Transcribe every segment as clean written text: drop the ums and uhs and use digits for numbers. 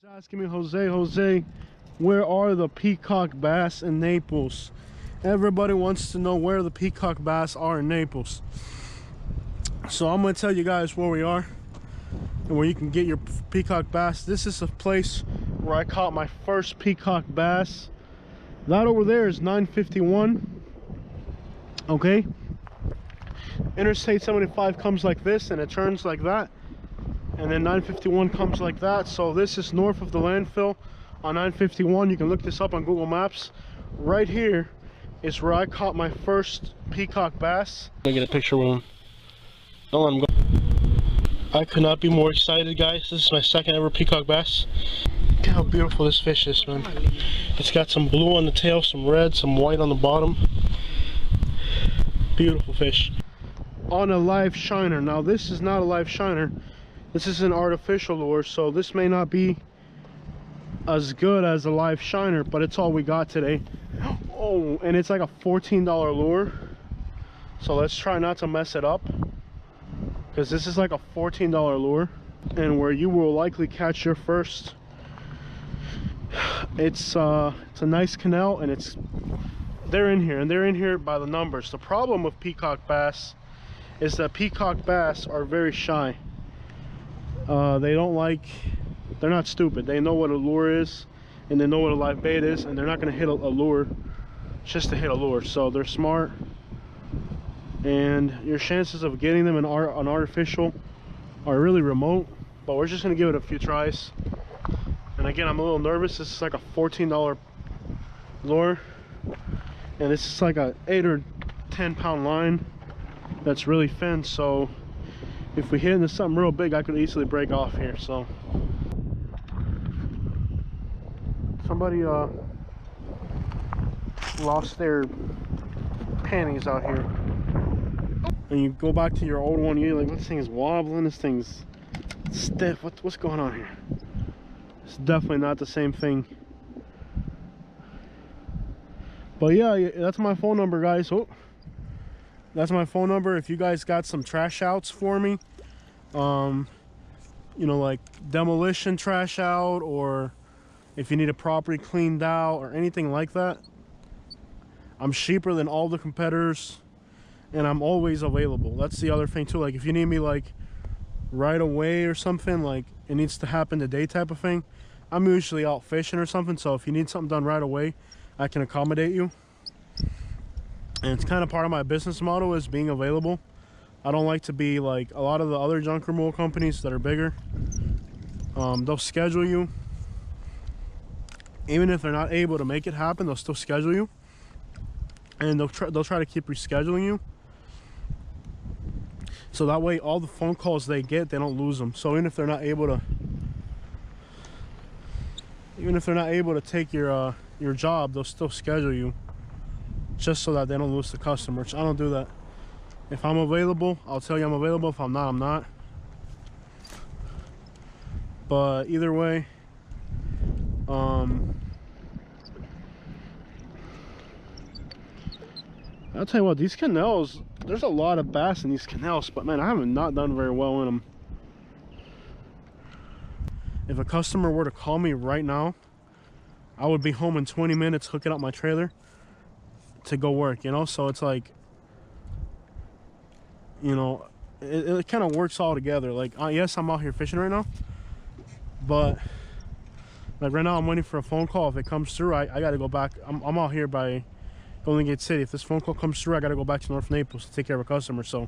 Asking me, Jose, where are the peacock bass in Naples? Everybody wants to know where the peacock bass are in Naples. So I'm going to tell you guys where we are and where you can get your peacock bass. This is a place where I caught my first peacock bass. That over there is 951. Okay. Interstate 75 comes like this and it turns like that. And then 951 comes like that. So this is north of the landfill on 951. You can look this up on Google Maps. Right here is where I caught my first peacock bass. Let me get a picture with him. Don't let him go. I could not be more excited, guys. This is my second ever peacock bass. Look how beautiful this fish is, man. It's got some blue on the tail, some red, some white on the bottom. Beautiful fish. On a live shiner. Now this is not a live shiner. This is an artificial lure, so this may not be as good as a live shiner, but it's all we got today. Oh, and it's like a $14 lure. So let's try not to mess it up, because this is like a $14 lure, and where you will likely catch your first. It's a nice canal, and they're in here by the numbers. The problem with peacock bass is that peacock bass are very shy. They're not stupid. They know what a lure is, and they know what a live bait is, and they're not going to hit a lure just to hit a lure. So they're smart, and your chances of getting them an artificial are really remote. But we're just going to give it a few tries. And again, I'm a little nervous. This is like a $14 lure, and this is like a 8 or 10 pound line that's really thin. So if we hit into something real big, I could easily break off here. So somebody lost their panties out here, and you go back to your old one, you're like, this thing is wobbling, this thing's stiff, what's going on here? It's definitely not the same thing. But yeah, that's my phone number, guys. Oh, that's my phone number. If you guys got some trash outs for me, you know, like demolition trash out, or if you need a property cleaned out or anything like that, I'm cheaper than all the competitors, and I'm always available. That's the other thing too. Like if you need me like right away or something, like it needs to happen today type of thing, I'm usually out fishing or something. So if you need something done right away, I can accommodate you. And it's kind of part of my business model is being available. I don't like to be like a lot of the other junk removal companies that are bigger. They'll schedule you. Even if they're not able to make it happen, they'll still schedule you. And they'll try to keep rescheduling you. So that way all the phone calls they get, they don't lose them. So even if they're not able to take your job, they'll still schedule you, just so that they don't lose the customers. I don't do that. If I'm available, I'll tell you I'm available. If I'm not, I'm not. But either way, I'll tell you what, these canals, there's a lot of bass in these canals, but man, I haven't not done very well in them. If a customer were to call me right now, I would be home in 20 minutes hooking up my trailer to go work, you know. So it's like, you know, it kind of works all together. Like yes, I'm out here fishing right now, but like right now I'm waiting for a phone call. If it comes through, I gotta go back. I'm out here by Golden Gate City. If this phone call comes through, I gotta go back to North Naples to take care of a customer. So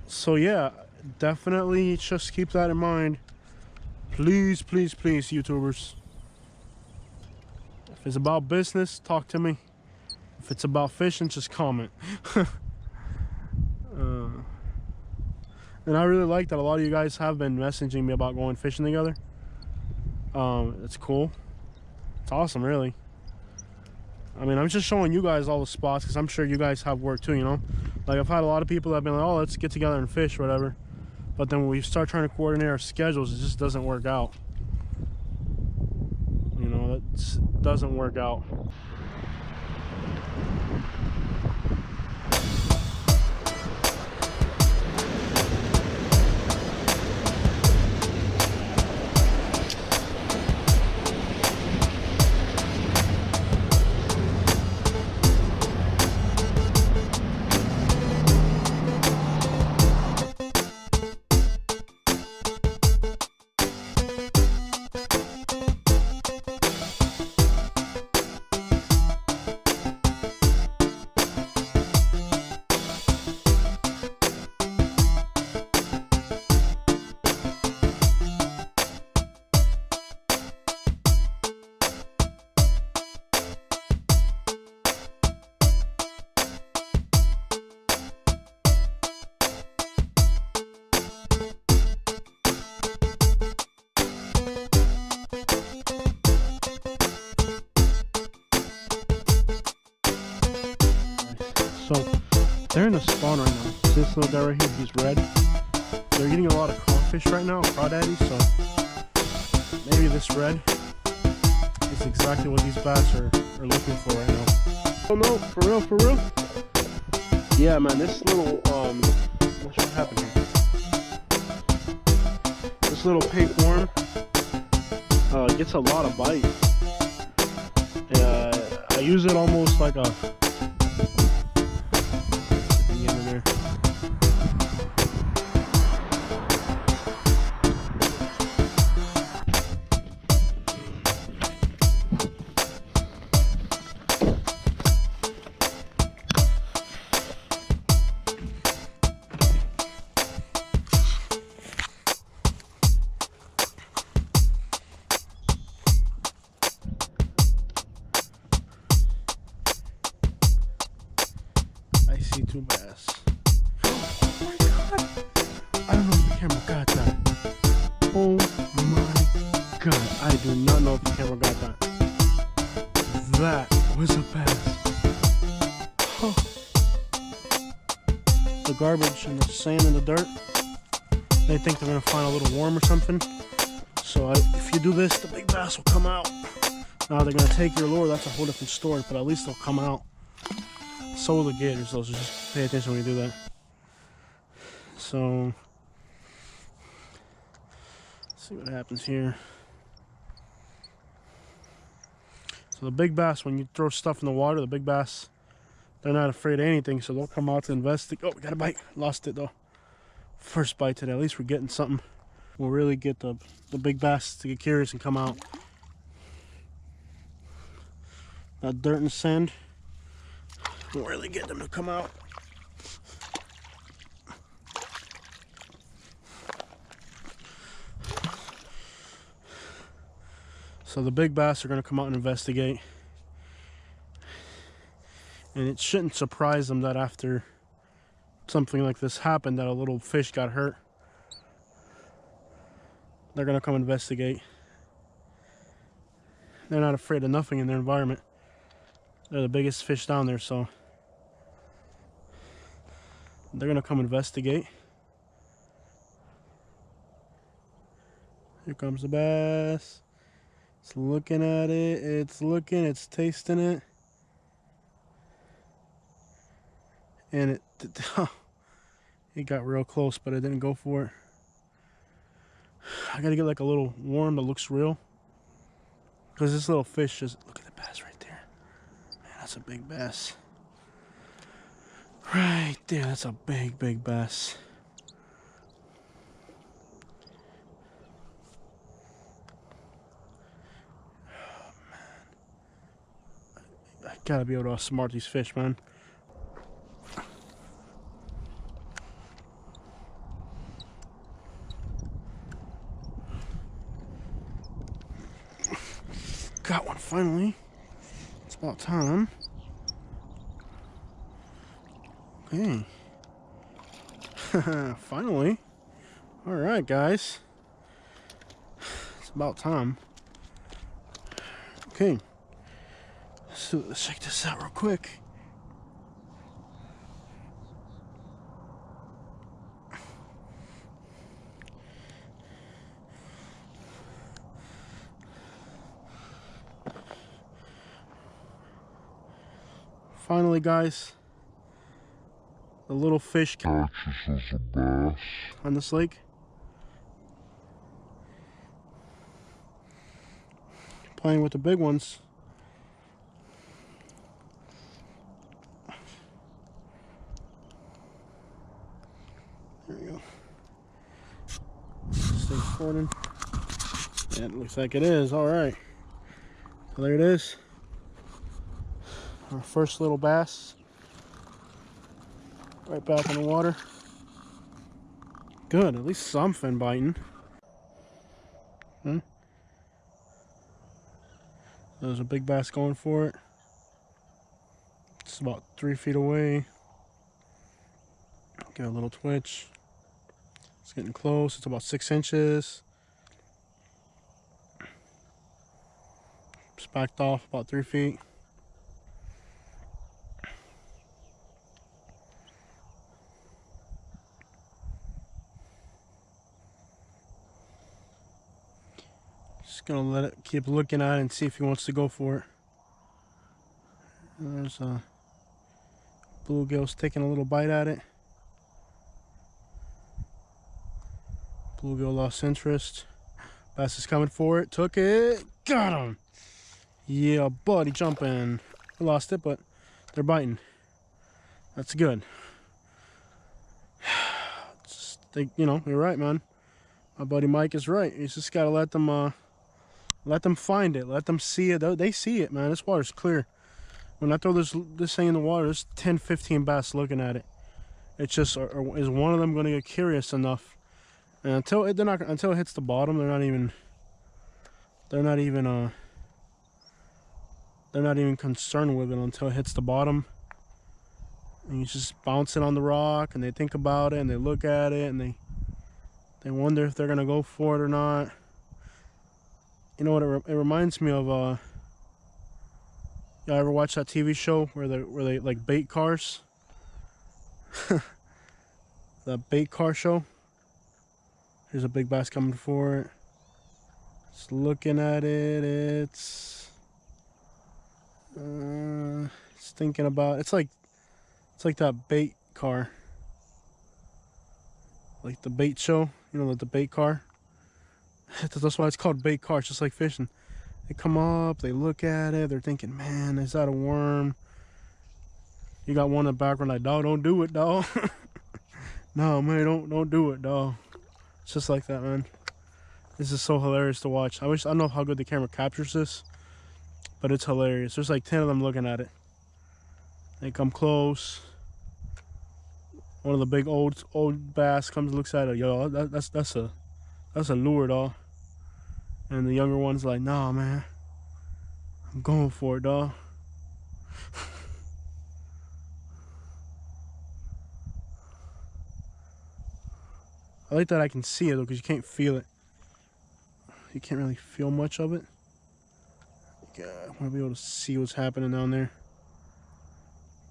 so yeah, definitely just keep that in mind. Please, please, please, YouTubers. If it's about business, talk to me. If it's about fishing, just comment. And I really like that a lot of you guys have been messaging me about going fishing together. It's cool. It's awesome, really. I mean, I'm just showing you guys all the spots because I'm sure you guys have work too, you know. Like I've had a lot of people that have been like, oh, let's get together and fish or whatever. But then when we start trying to coordinate our schedules, it just doesn't work out. You know, it doesn't work out. They're in a spawn right now. This little guy right here, he's red. They're getting a lot of crawfish right now, crawdaddies, so maybe this red is exactly what these bass are looking for right now. Oh no, for real, for real? Yeah, man, this little, what happened here? This little pink worm gets a lot of bite. I use it almost like a... see two bass. Oh my god! I don't know if the camera got that. Oh my god. I do not know if the camera got that. That was a bass. Oh. The garbage and the sand and the dirt, they think they're gonna find a little worm or something. So if you do this, the big bass will come out. Now they're gonna take your lure, that's a whole different story, but at least they'll come out. So will the gators, though, so just pay attention when you do that. So, let's see what happens here. So the big bass, when you throw stuff in the water, the big bass, they're not afraid of anything, so they'll come out to investigate. Oh, we got a bite. Lost it, though. First bite today. At least we're getting something. We'll really get the big bass to get curious and come out. That dirt and sand will really get them to come out. So the big bass are going to come out and investigate. And it shouldn't surprise them that after something like this happened, that a little fish got hurt. They're going to come investigate. They're not afraid of nothing in their environment. They're the biggest fish down there, so they're gonna come investigate. Here comes the bass. It's looking at it. It's looking. It's tasting it. And it got real close, but it didn't go for it. I gotta get like a little worm that looks real, because this little fish just, look at the bass right there. Man, that's a big bass. Right there, that's a big, big bass. Oh, man. I gotta be able to outsmart these fish, man. Got one finally. It's about time. Okay. Finally. Alright, guys. It's about time. Okay. So let's check this out real quick. Finally, guys. The little fish catches a bass on this lake. Playing with the big ones. There we go. Stay recording. Yeah, it looks like it is. All right. So there it is. Our first little bass. Right back in the water. Good, at least something biting. There's a big bass going for it. It's about 3 feet away. Give it a little twitch. It's getting close. It's about 6 inches. It's backed off about 3 feet. Just gonna let it keep looking at it and see if he wants to go for it. And there's a bluegill's taking a little bite at it. Bluegill lost interest. Bass is coming for it. Took it. Got him. Yeah, buddy, jumping. We lost it, but they're biting. That's good. Just think, you know, you're right, man. My buddy Mike is right. You just gotta let them find it. Let them see it. They see it, man. This water's clear. When I throw this thing in the water, there's 10, 15 bass looking at it. It's just, is one of them going to get curious enough? And until it hits the bottom, they're not even concerned with it until it hits the bottom. And you just bounce it on the rock, and they think about it, and they look at it, and they wonder if they're gonna go for it or not. You know what? It reminds me of. Y'all ever watch that TV show where they like bait cars? The bait car show. Here's a big bass coming for it. Just looking at it. It's thinking about. It's like that bait car. Like the bait show, you know, like the bait car. That's why it's called bait car. It's just like fishing. They come up, they look at it, they're thinking, man, is that a worm? You got one in the background like, dog, don't do it, dog. No, man, don't do it, dog. It's just like that, man. This is so hilarious to watch. I don't know how good the camera captures this, but it's hilarious. There's like 10 of them looking at it. They come close. One of the big old bass comes and looks at it. Yo, that's a lure, dog. And the younger one's like, nah, man, I'm going for it, dog. I like that I can see it though, because you can't feel it. You can't really feel much of it. Yeah, I want to be able to see what's happening down there.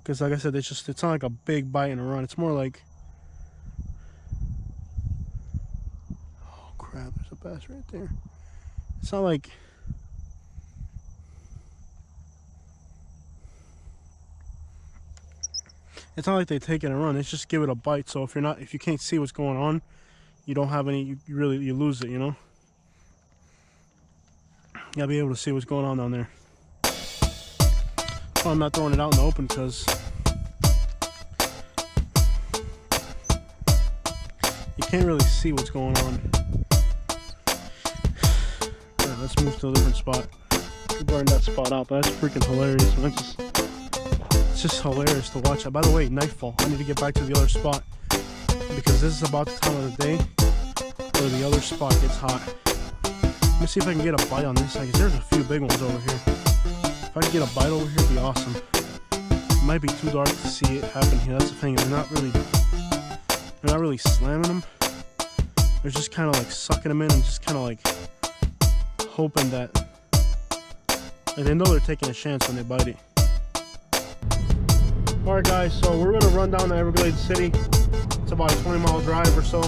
Because like I said, it's not like a big bite and a run. It's more like, oh crap, there's a bass right there. It's not like, they take it and run. It's just give it a bite. So if you can't see what's going on, you don't have any. You lose it. You know. You gotta be able to see what's going on down there. Well, I'm not throwing it out in the open because you can't really see what's going on. Let's move to a different spot. We burned that spot out, but that's freaking hilarious, man. It's just hilarious to watch. By the way, nightfall. I need to get back to the other spot because this is about the time of the day where the other spot gets hot. Let me see if I can get a bite on this. Like, there's a few big ones over here. If I can get a bite over here, it'd be awesome. It might be too dark to see it happen here. That's the thing. They're not really slamming them. They're just kind of like sucking them in and just kind of like hoping that, like, they know they're taking a chance when they bite it. Alright guys, so we're going to run down to Everglades City. It's about a 20-mile drive or so.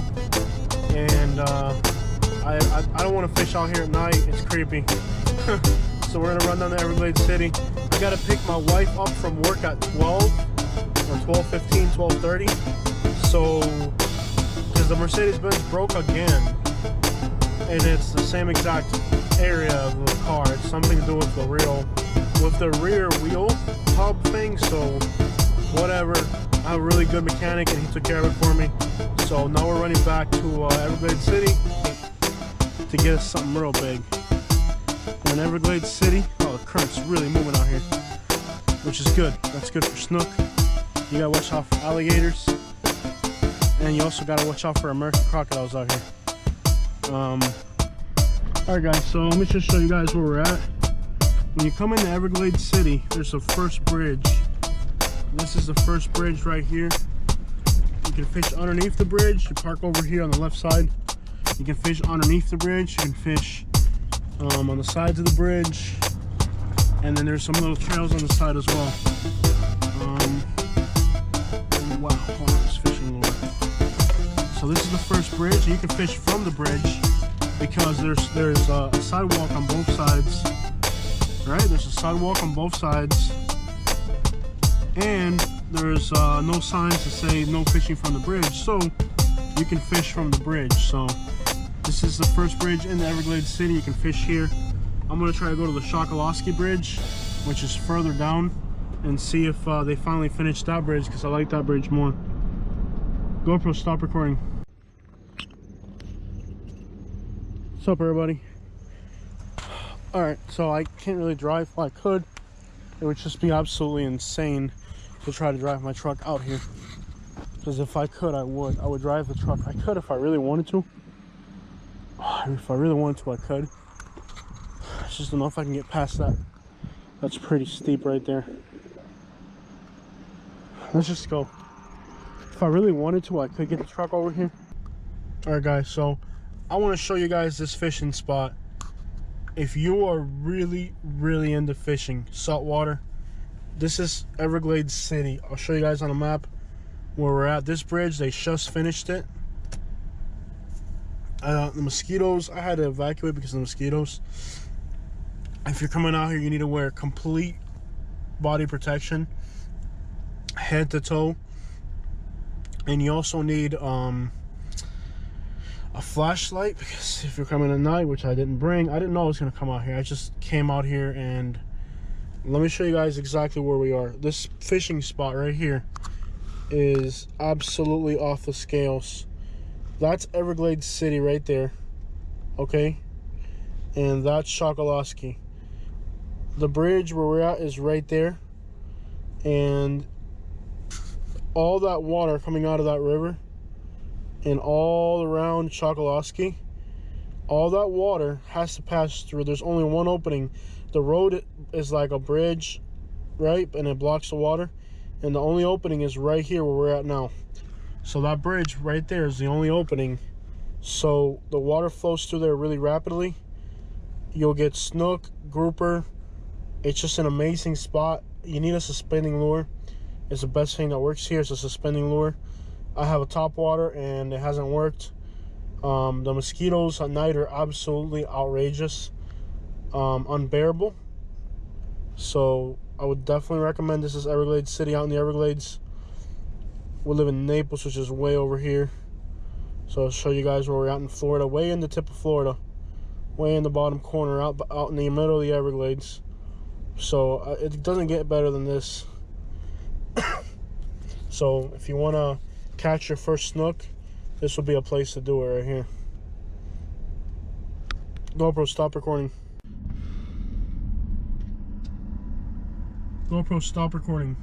And I don't want to fish out here at night. It's creepy. So we're going to run down to Everglades City. I got to pick my wife up from work at 12 or 12:15, 12:30. So, because the Mercedes-Benz broke again. And it's the same exact area of the car. It's something to do with the rear wheel hub thing. So whatever, I have a really good mechanic and he took care of it for me. So now we're running back to Everglades City to get us something real big. We're in Everglades City. Oh, the current's really moving out here, which is good. That's good for snook. You gotta watch out for alligators, and you also gotta watch out for American crocodiles out here. Alright guys, so let me just show you guys where we're at. When you come into Everglades City, there's a first bridge. This is the first bridge right here. You can fish underneath the bridge. You park over here on the left side. You can fish underneath the bridge. You can fish on the sides of the bridge. And then there's some little trails on the side as well. Wow, hold on, I was fishing a little bit. So this is the first bridge. You can fish from the bridge because there's a sidewalk on both sides. Right? There's a sidewalk on both sides, and there's no signs to say no fishing from the bridge, so you can fish from the bridge. So this is the first bridge in the Everglades City. You can fish here. I'm gonna try to go to the Shakalowski Bridge, which is further down, and see if they finally finished that bridge, because I like that bridge more. GoPro, stop recording. What's up, everybody? Alright, so I can't really drive. If I could, it would just be absolutely insane to try to drive my truck out here. Because if I could, I would drive the truck. I could if I really wanted to. If I really wanted to, I could. I just don't know if I can get past that. That's pretty steep right there. Let's just go. If I really wanted to, I could get the truck over here. Alright guys, so I want to show you guys this fishing spot. If you are really into fishing, saltwater, this is Everglades City. I'll show you guys on a map where we're at. This bridge, they just finished it. The mosquitoes, I had to evacuate because of the mosquitoes. If you're coming out here, you need to wear complete body protection, head to toe, and you also need a flashlight, because if you're coming at night, which I didn't bring, I didn't know I was going to come out here. I just came out here, and let me show you guys exactly where we are. This fishing spot right here is absolutely off the scales. That's Everglades City right there, okay? And that's Shakalowski. The bridge where we're at is right there, and all that water coming out of that river and all around Shakalowski, all that water has to pass through. There's only one opening. The road is like a bridge, right? And it blocks the water. And the only opening is right here where we're at now. So that bridge right there is the only opening. So the water flows through there really rapidly. You'll get snook, grouper. It's just an amazing spot. You need a suspending lure. It's the best thing that works here. It's a suspending lure. I have a top water and it hasn't worked. The mosquitoes at night are absolutely outrageous, unbearable. So I would definitely recommend. This is Everglades City out in the Everglades. We live in Naples, which is way over here. So I'll show you guys where we're at in Florida, way in the tip of Florida, way in the bottom corner, out in the middle of the Everglades. So it doesn't get better than this. So if you want to catch your first snook, this will be a place to do it right here. GoPro, stop recording. GoPro, stop recording.